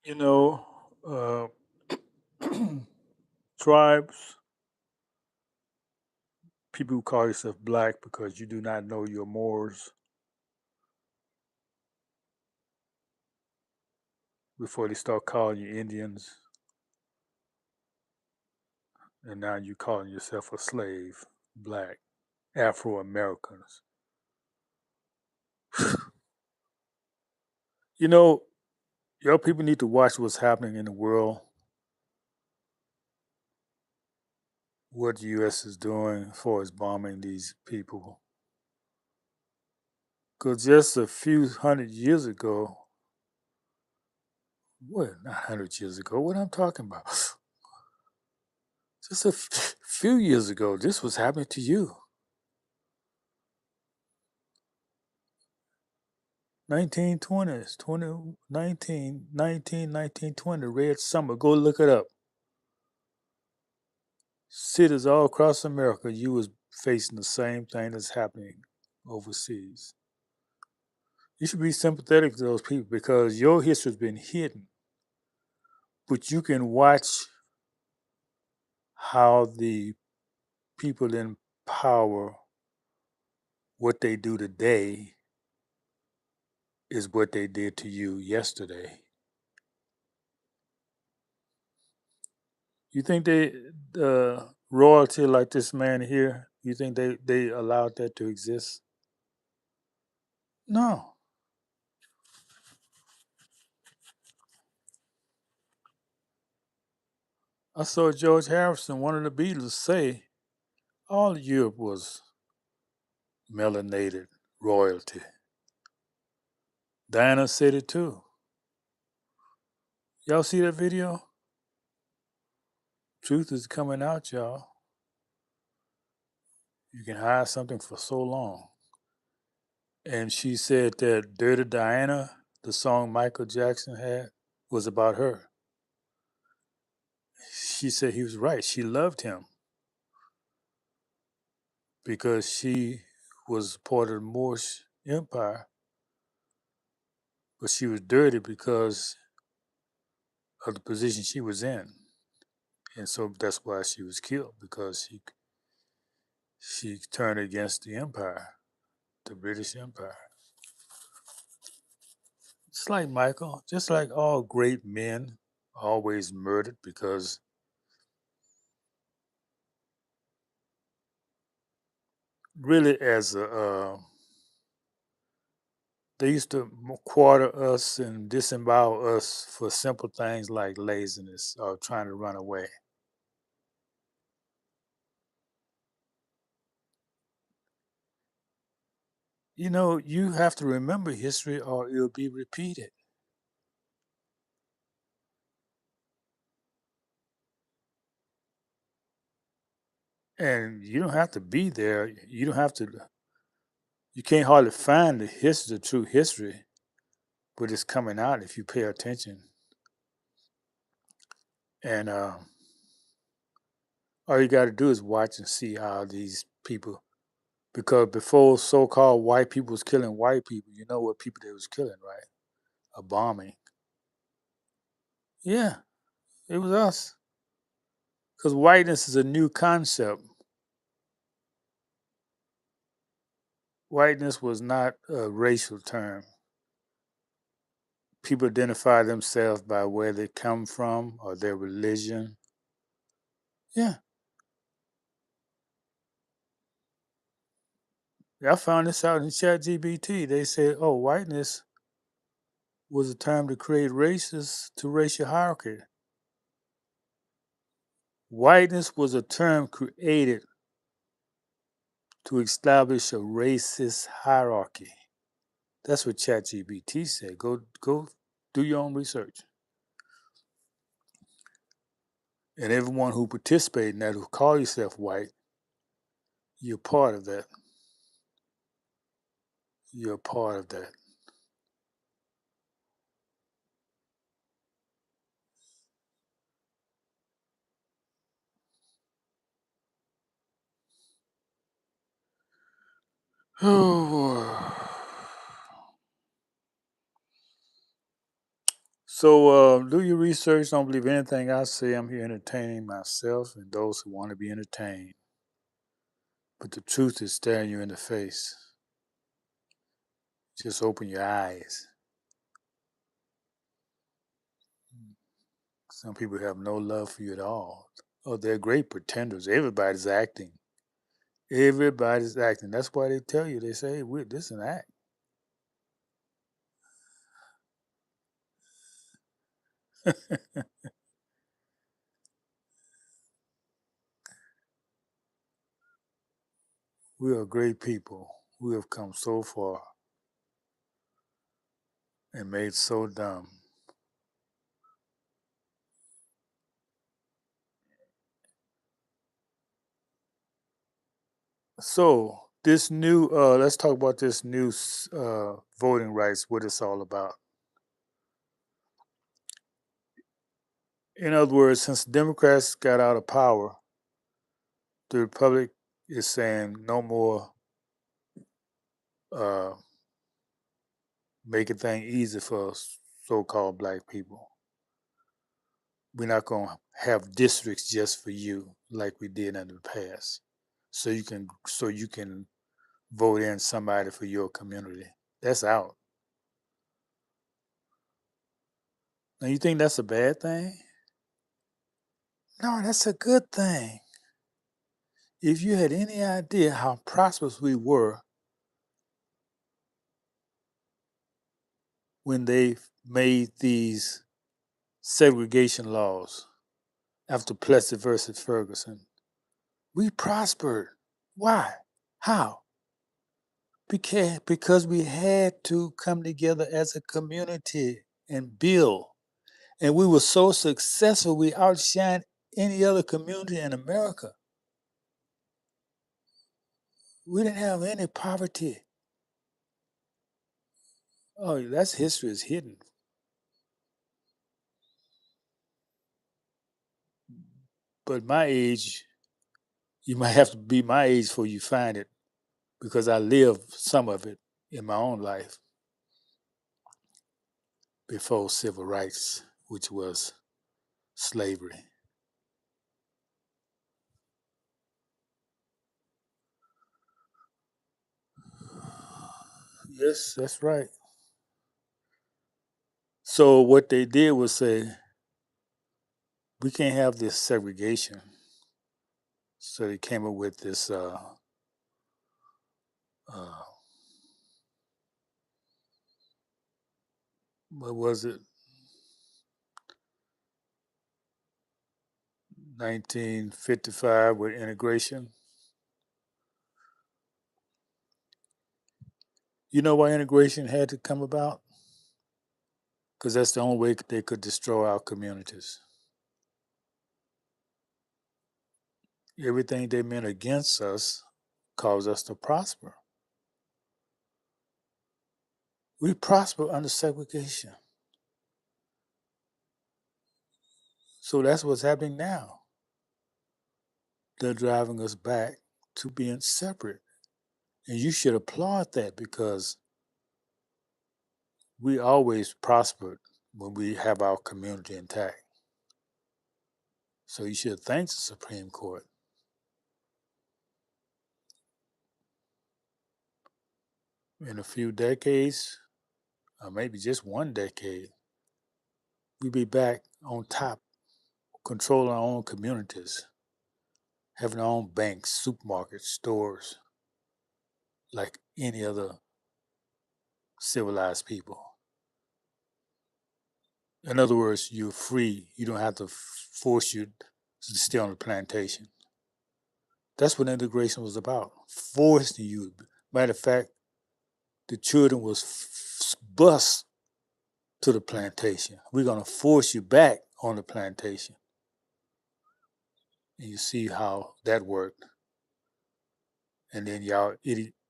You know, uh, tribes, people who call yourself black because you do not know your Moors before they start calling you Indians, and now you calling yourself a slave, black, Afro Americans. You know, your people need to watch what's happening in the world, what the U.S. is doing as far as bombing these people. Because just a few hundred years ago, what, not 100 years ago, what I'm talking about, just a few years ago, this was happening to you. 1920s, 20, 1920, Red Summer. Go look it up. Cities all across America, you was facing the same thing that's happening overseas. You should be sympathetic to those people because your history has been hidden. But you can watch how the people in power, what they do today is what they did to you yesterday. You think royalty like this man here, you think they allowed that to exist? No. I saw George Harrison, one of the Beatles, say all of Europe was melanated royalty. Diana said it too. Y'all see that video? Truth is coming out, y'all. You can hide something for so long. And she said that Dirty Diana, the song Michael Jackson had, was about her. She said he was right. She loved him because she was part of the Moorish Empire, but she was dirty because of the position she was in. And so that's why she was killed because she turned against the empire, the British Empire. Just like Michael, just like all great men, always murdered because really, as a they used to quarter us and disembowel us for simple things like laziness or trying to run away. You know, you have to remember history or it'll be repeated. And you don't have to be there. You don't have to, you can't hardly find the history, the true history, but it's coming out if you pay attention. And all you got to do is watch and see how these people, because before so called white people was killing white people, you know what people they was killing, right? A bombing. Yeah, it was us. Because whiteness is a new concept. Whiteness was not a racial term. People identify themselves by where they come from or their religion. Yeah, I found this out in ChatGPT. They said, oh, whiteness was a term to create races to racial hierarchy. Whiteness was a term created to establish a racist hierarchy. That's what ChatGPT said. Go do your own research. And everyone who participated in that, who call yourself white, you're part of that. You're a part of that. So do your research. Don't believe anything I say. I'm here entertaining myself and those who want to be entertained. But the truth is staring you in the face. Just open your eyes. Some people have no love for you at all. Oh, they're great pretenders. Everybody's acting. Everybody's acting. That's why they tell you. They say, hey, this is an act. We are great people. We have come so far and made so dumb. So this new, let's talk about this new voting rights. What it's all about. In other words, since Democrats got out of power, the Republic is saying no more uh, making things easy for so-called black people. We're not going to have districts just for you like we did in the past. So you can vote in somebody for your community. That's out. Now you think that's a bad thing? No, that's a good thing. If you had any idea how prosperous we were when they made these segregation laws after Plessy versus Ferguson, we prospered. Why? How? Because we had to come together as a community and build. And we were so successful, we outshined any other community in America. We didn't have any poverty. Oh, that's history is hidden. But my age, you might have to be my age before you find it, because I lived some of it in my own life before civil rights, which was slavery. Yes, that's right. So what they did was say, we can't have this segregation. So they came up with this, uh, what was it, 1955 with integration. You know why integration had to come about? Because that's the only way they could destroy our communities. Everything they meant against us caused us to prosper. We prosper under segregation. So that's what's happening now. They're driving us back to being separate. And you should applaud that, because we always prospered when we have our community intact. So you should thank the Supreme Court. In a few decades, or maybe just one decade, we'll be back on top, controlling our own communities, having our own banks, supermarkets, stores, like any other civilized people. In other words, you're free. You don't have to force you to stay on the plantation. That's what integration was about, forcing you. Matter of fact, the children was bused to the plantation. We're going to force you back on the plantation. And you see how that worked. And then y'all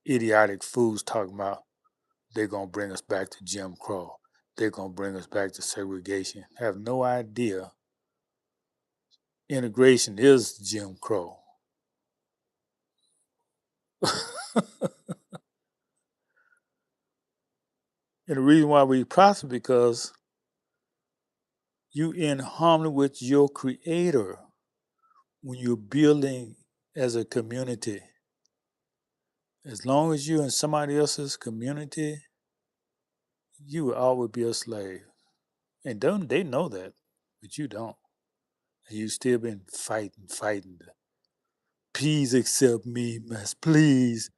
idiotic fools talking about they're going to bring us back to Jim Crow. They're going to bring us back to segregation. Have no idea integration is Jim Crow. And the reason why we prosper, because You in harmony with your creator when you're building as a community. As long as you're in somebody else's community, you will always be a slave. And don't they know that, but you don't. And you still been fighting. Please accept me, miss. Please.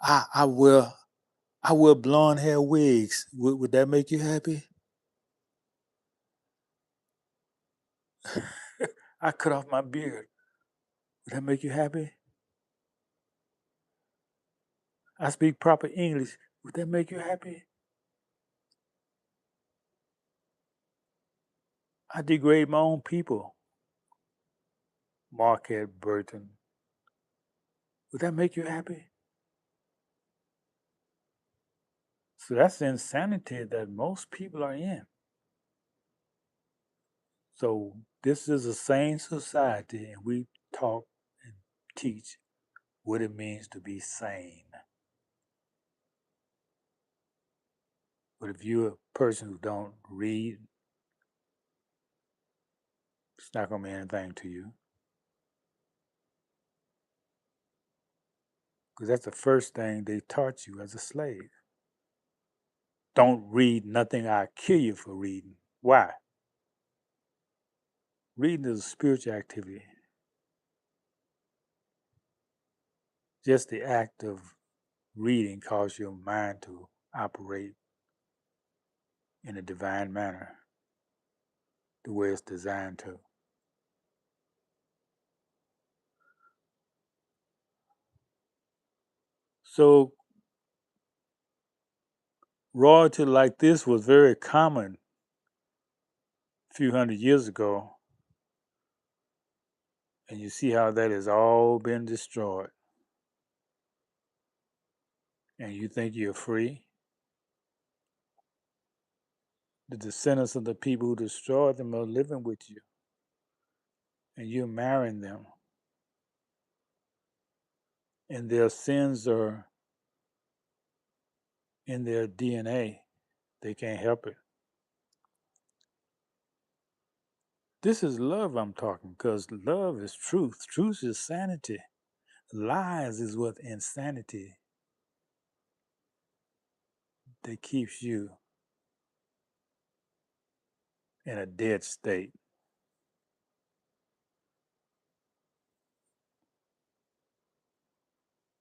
I I wear I wear blonde hair wigs. Would that make you happy? I cut off my beard. Would that make you happy? I speak proper English. Would that make you happy? I degrade my own people. Marquette Burton. Would that make you happy? So that's the insanity that most people are in. So this is a sane society, and we talk and teach what it means to be sane. But if you're a person who don't read, it's not going to mean anything to you. Because that's the first thing they taught you as a slave. Don't read nothing, I'll kill you for reading. Why? Reading is a spiritual activity. Just the act of reading causes your mind to operate in a divine manner, the way it's designed to. So royalty like this was very common a few hundred years ago, and you see how that has all been destroyed. And you think you're free? The descendants of the people who destroyed them are living with you, and you're marrying them, and their sins are in their DNA. They can't help it. This is love I'm talking, because love is truth. Truth is sanity. Lies is what insanity that keeps you in a dead state.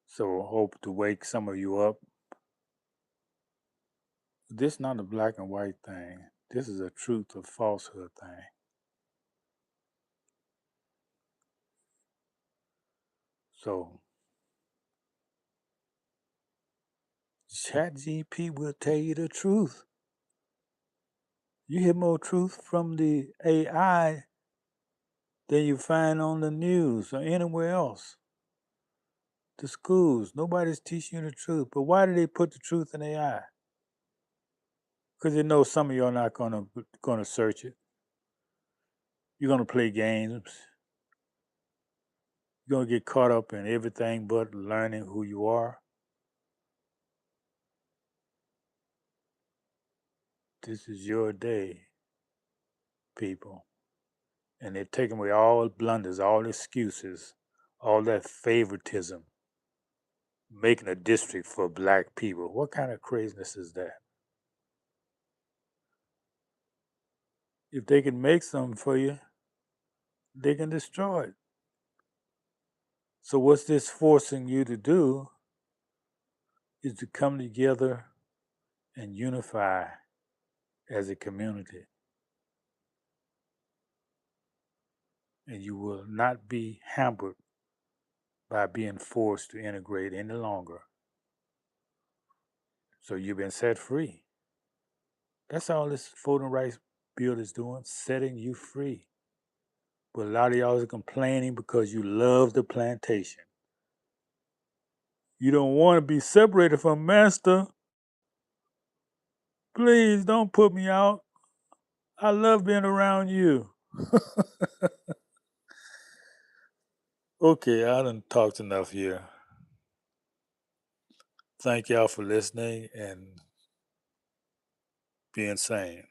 So I hope to wake some of you up. This is not a black and white thing. This is a truth or falsehood thing. So ChatGPT will tell you the truth. You hear more truth from the AI than you find on the news or anywhere else. The schools, nobody's teaching you the truth. But why do they put the truth in AI? Because they know some of you are not gonna search it. You're gonna play games. You're gonna get caught up in everything but learning who you are. This is your day, people. And they're taking away all blunders, all excuses, all that favoritism, making a district for black people. What kind of craziness is that? If they can make something for you, they can destroy it. So what's this forcing you to do is to come together and unify as a community. And you will not be hampered by being forced to integrate any longer. So you've been set free. That's all this voting rights bill is doing, setting you free. But a lot of y'all are complaining because you love the plantation. You don't want to be separated from master. Please don't put me out. I love being around you. Okay, I done talked enough here. Thank y'all for listening and being sane.